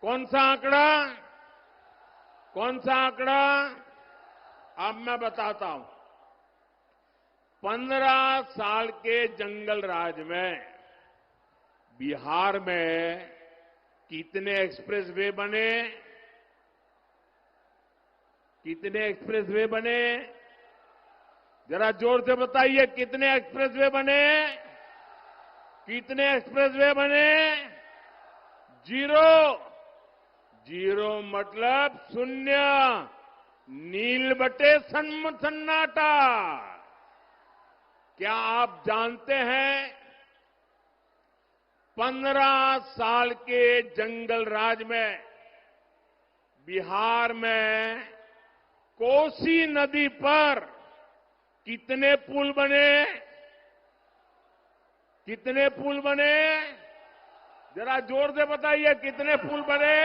कौन सा आंकड़ा? कौन सा आंकड़ा? अब मैं बताता हूं। 15 साल के जंगल राज में बिहार में कितने एक्सप्रेसवे बने? कितने एक्सप्रेसवे बने? जरा जोर से बताइए, कितने एक्सप्रेसवे बने? कितने एक्सप्रेसवे बने? जीरो। जीरो मतलब शून्य। नील बटे सन्नाटा। क्या आप जानते हैं 15 साल के जंगल राज में बिहार में कोसी नदी पर कितने पुल बने? कितने पुल बने? जरा जोर से बताइए, कितने पुल बने?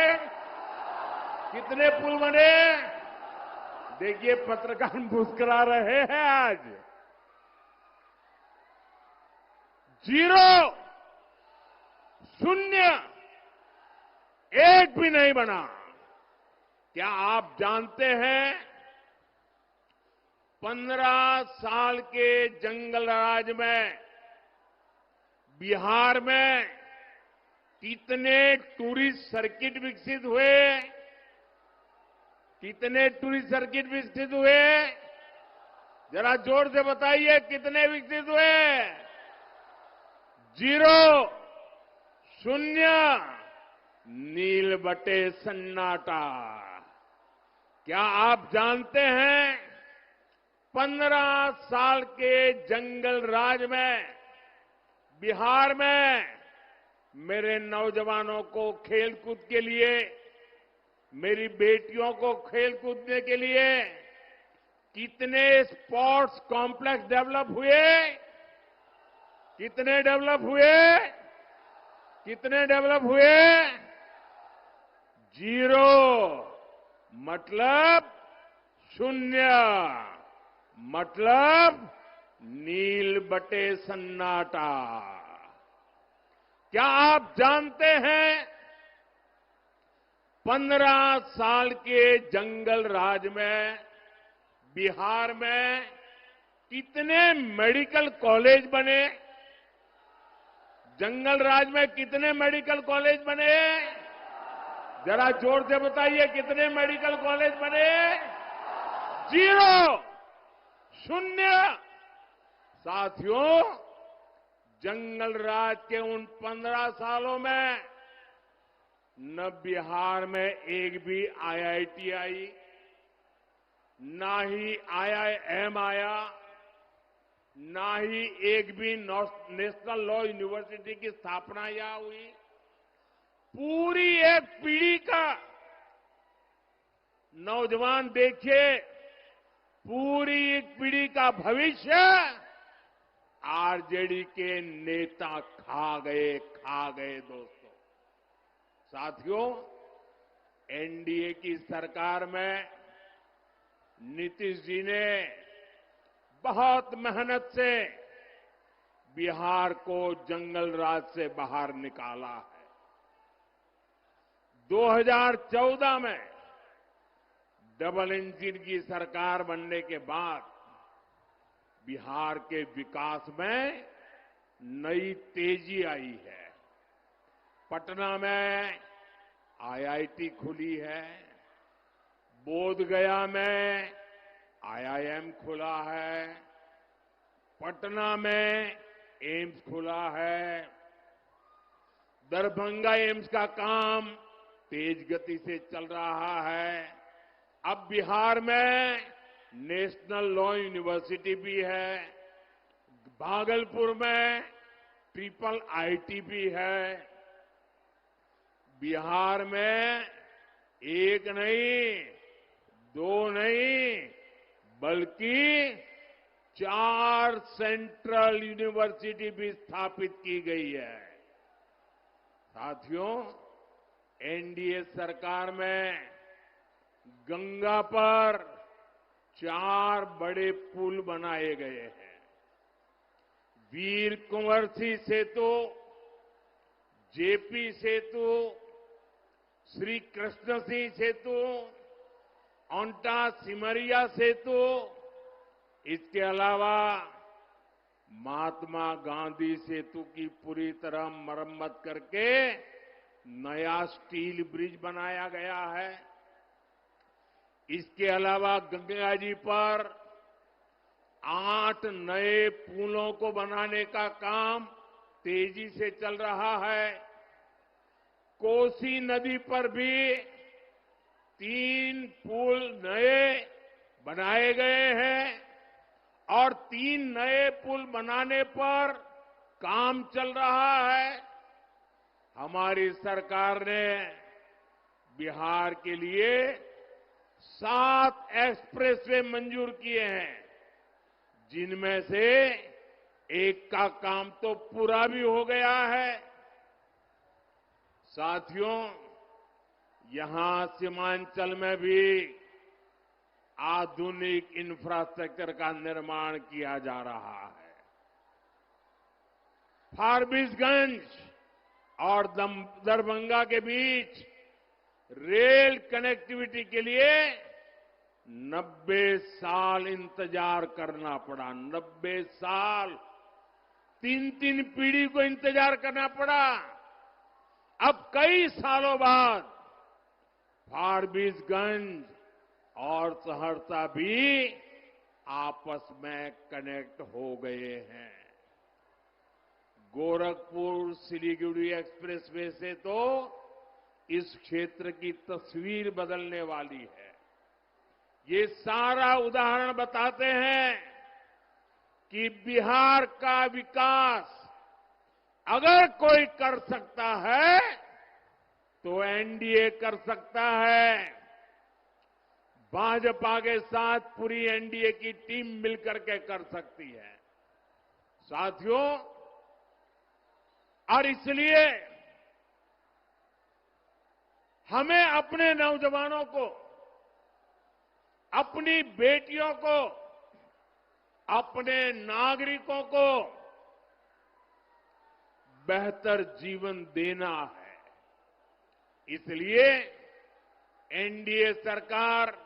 कितने पुल बने? देखिए, पत्रकार मुस्कुरा रहे हैं आज। जीरो, शून्य, एक भी नहीं बना। क्या आप जानते हैं 15 साल के जंगल राज में बिहार में कितने टूरिस्ट सर्किट विकसित हुए? कितने टूरिस्ट सर्किट विकसित हुए? जरा जोर से बताइए, कितने विकसित हुए? जीरो, शून्य, नील बटे सन्नाटा। क्या आप जानते हैं 15 साल के जंगल राज में बिहार में मेरे नौजवानों को खेलकूद के लिए, मेरी बेटियों को खेल कूदने के लिए कितने स्पोर्ट्स कॉम्प्लेक्स डेवलप हुए? कितने डेवलप हुए? कितने डेवलप हुए? जीरो, मतलब शून्य, मतलब नील बटे सन्नाटा। क्या आप जानते हैं 15 साल के जंगल राज में बिहार में कितने मेडिकल कॉलेज बने? जंगल राज में कितने मेडिकल कॉलेज बने? जरा जोर से बताइए, कितने मेडिकल कॉलेज बने? जीरो, शून्य। साथियों, जंगल राज के उन 15 सालों में न बिहार में एक भी आईआईटी आई, ना ही आईआईएम आया, ना ही एक भी नेशनल लॉ यूनिवर्सिटी की स्थापना यहां हुई। पूरी एक पीढ़ी का नौजवान देखिए, पूरी एक पीढ़ी का भविष्य आरजेडी के नेता खा गए दोस्तों। साथियों, एनडीए की सरकार में नीतीश जी ने बहुत मेहनत से बिहार को जंगल राज से बाहर निकाला है। 2014 में डबल इंजन की सरकार बनने के बाद बिहार के विकास में नई तेजी आई है। पटना में आईआईटी खुली है, बोधगया में आईआईएम खुला है, पटना में एम्स खुला है, दरभंगा एम्स का काम तेज गति से चल रहा है। अब बिहार में नेशनल लॉ यूनिवर्सिटी भी है, भागलपुर में ट्रिपल आईटी भी है। बिहार में एक नहीं, दो नहीं, बल्कि 4 सेंट्रल यूनिवर्सिटी भी स्थापित की गई है। साथियों, एनडीए सरकार में गंगा पर 4 बड़े पुल बनाए गए हैं। वीर कुंवर सिंह सेतु, जेपी सेतु, श्री कृष्ण सिंह सेतु, ओंटा सिमरिया सेतु, इसके अलावा महात्मा गांधी सेतु की पूरी तरह मरम्मत करके नया स्टील ब्रिज बनाया गया है। इसके अलावा गंगा जी पर 8 नए पुलों को बनाने का काम तेजी से चल रहा है। कोसी नदी पर भी 3 पुल नए बनाए गए हैं और 3 नए पुल बनाने पर काम चल रहा है। हमारी सरकार ने बिहार के लिए 7 एक्सप्रेसवे मंजूर किए हैं, जिनमें से एक का काम तो पूरा भी हो गया है। साथियों, यहां सीमांचल में भी आधुनिक इंफ्रास्ट्रक्चर का निर्माण किया जा रहा है। फारबिसगंज और दरभंगा के बीच रेल कनेक्टिविटी के लिए 90 साल इंतजार करना पड़ा। 90 साल, 3 पीढ़ी को इंतजार करना पड़ा। अब कई सालों बाद फारबिसगंज और सहरसा भी आपस में कनेक्ट हो गए हैं। गोरखपुर सिलीगुड़ी एक्सप्रेसवे से तो इस क्षेत्र की तस्वीर बदलने वाली है। ये सारा उदाहरण बताते हैं कि बिहार का विकास अगर कोई कर सकता है तो एनडीए कर सकता है। भाजपा के साथ पूरी एनडीए की टीम मिलकर के कर सकती है। साथियों, और इसलिए हमें अपने नौजवानों को, अपनी बेटियों को, अपने नागरिकों को बेहतर जीवन देना है। इसलिए एनडीए सरकार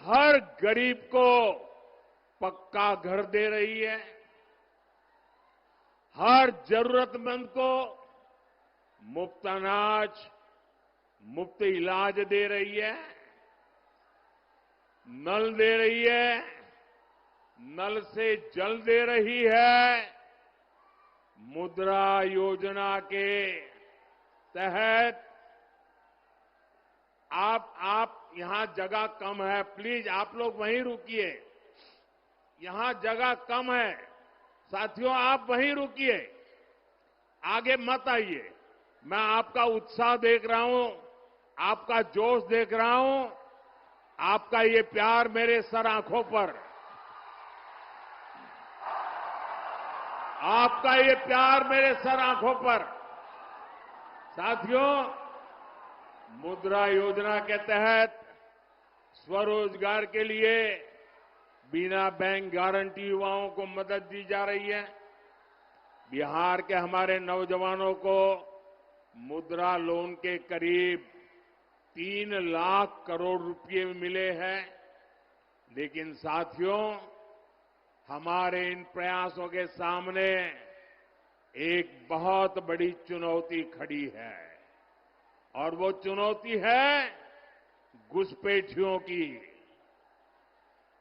हर गरीब को पक्का घर दे रही है, हर जरूरतमंद को मुफ्त अनाज, मुफ्त इलाज दे रही है, नल दे रही है, नल से जल दे रही है। मुद्रा योजना के तहत आप यहां जगह कम है, प्लीज आप लोग वहीं रुकिए। यहां जगह कम है, साथियों आप वहीं रुकिए, आगे मत आइए। मैं आपका उत्साह देख रहा हूं, आपका जोश देख रहा हूं, आपका ये प्यार मेरे सर आंखों पर, आपका ये प्यार मेरे सर आंखों पर। साथियों, मुद्रा योजना के तहत स्वरोजगार के लिए बिना बैंक गारंटी युवाओं को मदद दी जा रही है। बिहार के हमारे नौजवानों को मुद्रा लोन के करीब 3 लाख करोड़ रुपए मिले हैं। लेकिन साथियों, हमारे इन प्रयासों के सामने एक बहुत बड़ी चुनौती खड़ी है और वो चुनौती है घुसपैठियों की।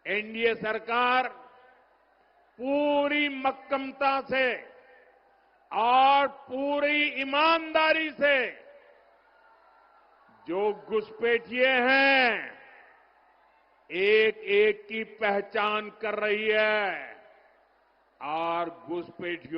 एनडीए सरकार पूरी मक्कमता से और पूरी ईमानदारी से जो घुसपैठिए हैं, एक एक की पहचान कर रही है और घुसपैठियों